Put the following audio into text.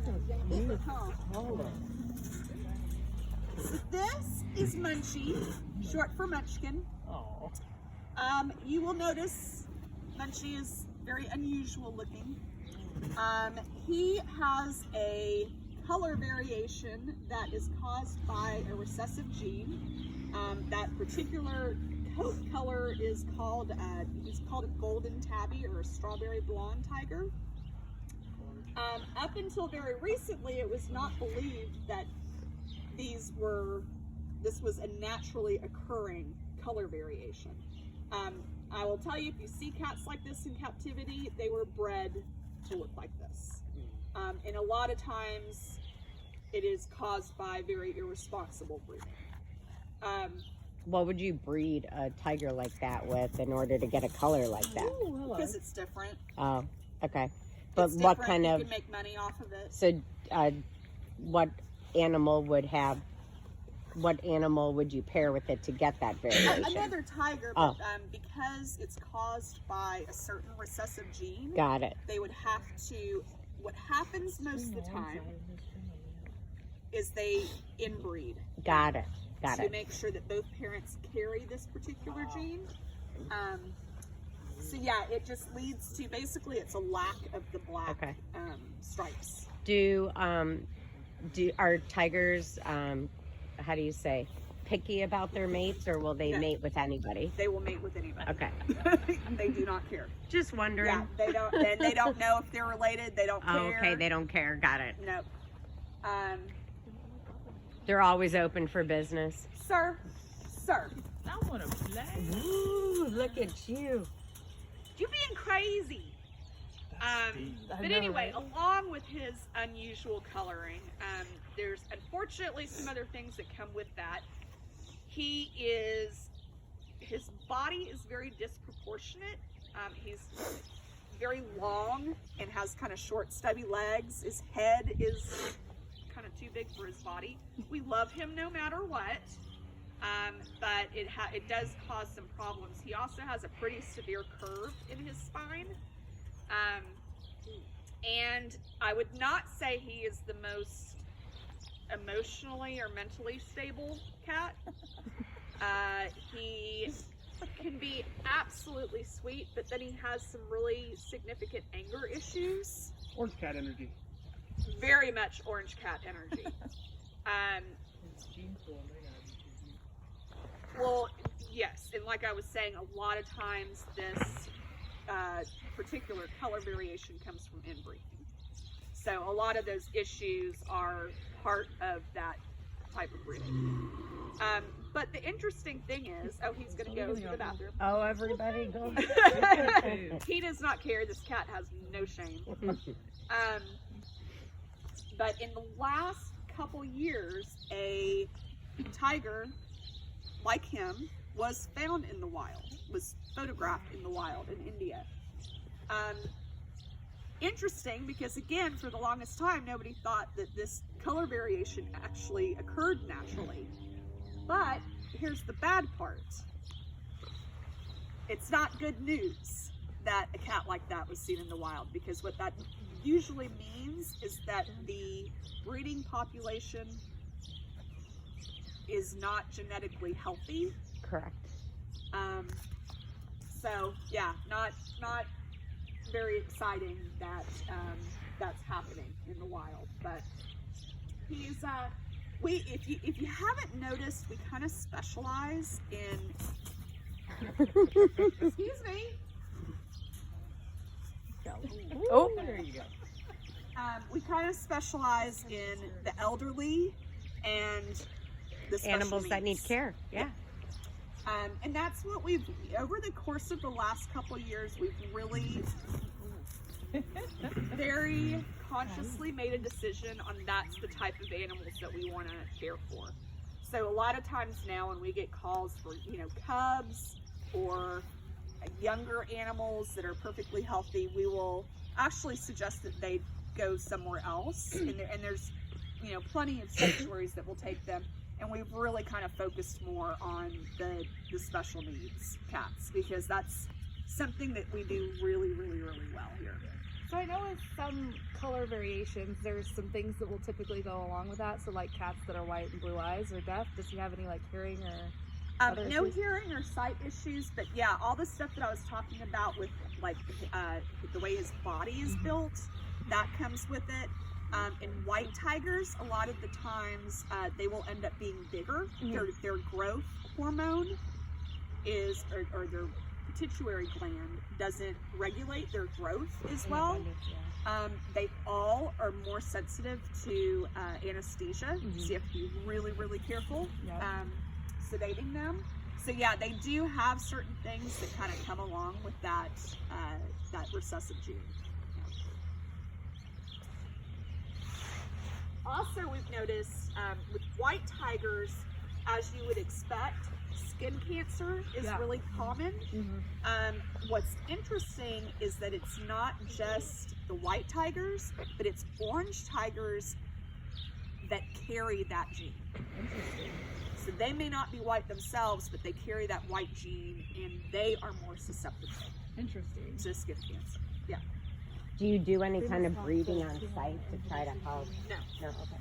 So this is Munchie, short for Munchkin. Oh. You will notice Munchie is very unusual looking. He has a color variation that is caused by a recessive gene. That particular coat color is called, he's called a golden tabby or a strawberry blonde tiger. Up until very recently, it was not believed that this was a naturally occurring color variation. I will tell you, if you see cats like this in captivity, they were bred to look like this. And a lot of times it is caused by very irresponsible breeding. What would you breed a tiger like that with in order to get a color like that? Because it's different. Oh, okay. But It's what different. kind You of, can make money off of it. so what animal would have, what animal would you pair with it to get that variation? Another tiger, but because it's caused by a certain recessive gene, Got it. they would have to, what happens most of the time is they inbreed Got it. Got to it. make sure that both parents carry this particular gene. So yeah, it just leads to, basically it's a lack of the black Okay. stripes. Are tigers, how do you say, picky about their mates, or will they No. mate with anybody? They will mate with anybody. Okay. They do not care. Just wondering. Yeah, they don't know if they're related. They don't care. Oh, okay, they don't care. Got it. Nope. They're always open for business. Sir, I want to play. Ooh, look at you. you being crazy. But anyway, along with his unusual coloring, there's unfortunately some other things that come with that. His body is very disproportionate. He's very long and has kind of short, stubby legs. His head is kind of too big for his body. We love him no matter what, but it does cause some problems. He also has a pretty severe curve in his spine. And I would not say he is the most emotionally or mentally stable cat. He can be absolutely sweet, but then he has some really significant anger issues. Orange cat energy. Very much orange cat energy. Well, yes, and like I was saying, a lot of times this particular color variation comes from inbreeding. So a lot of those issues are part of that type of breeding. But the interesting thing is, he's going to go to the bathroom. Oh, everybody go. He does not care. This cat has no shame. But in the last couple years, a tiger like him was found in the wild, was photographed in the wild in India. Interesting, because again, for the longest time, nobody thought that this color variation actually occurred naturally. But here's the bad part. It's not good news that a cat like that was seen in the wild, because what that usually means is that the breeding population is not genetically healthy. Correct. So yeah, not very exciting that that's happening in the wild. But he's if you haven't noticed, we kind of specialize in excuse me. Oh, There you go. We kind of specialize in the elderly and the special animals that need needs. care. Yeah. And that's what we've, over the course of the last couple of years, we've really very consciously made a decision on that's the type of animals that we want to care for. So a lot of times now when we get calls for, cubs or younger animals that are perfectly healthy, we will actually suggest that they go somewhere else. And there's, plenty of sanctuaries that will take them. And we've really kind of focused more on the special needs cats, because that's something that we do really, really, really well here. So I know with some color variations, there's some things that will typically go along with that. So like cats that are white and blue eyes or deaf. Does he have any like hearing or other No issues? hearing or sight issues, but yeah, all the stuff that I was talking about with like the way his body is built, that comes with it. In white tigers, a lot of the times they will end up being bigger. Their growth hormone is, or their pituitary gland doesn't regulate their growth as well. They all are more sensitive to anesthesia, so you have to be really, really careful sedating them. So yeah, they do have certain things that kind of come along with that that recessive gene. Also, we've noticed with white tigers, as you would expect, skin cancer is really common. What's interesting is that it's not just the white tigers, but it's orange tigers that carry that gene. So they may not be white themselves, but they carry that white gene, and they are more susceptible to skin cancer. Yeah. Do you do any kind of breeding on site to try to help? No. No. Okay.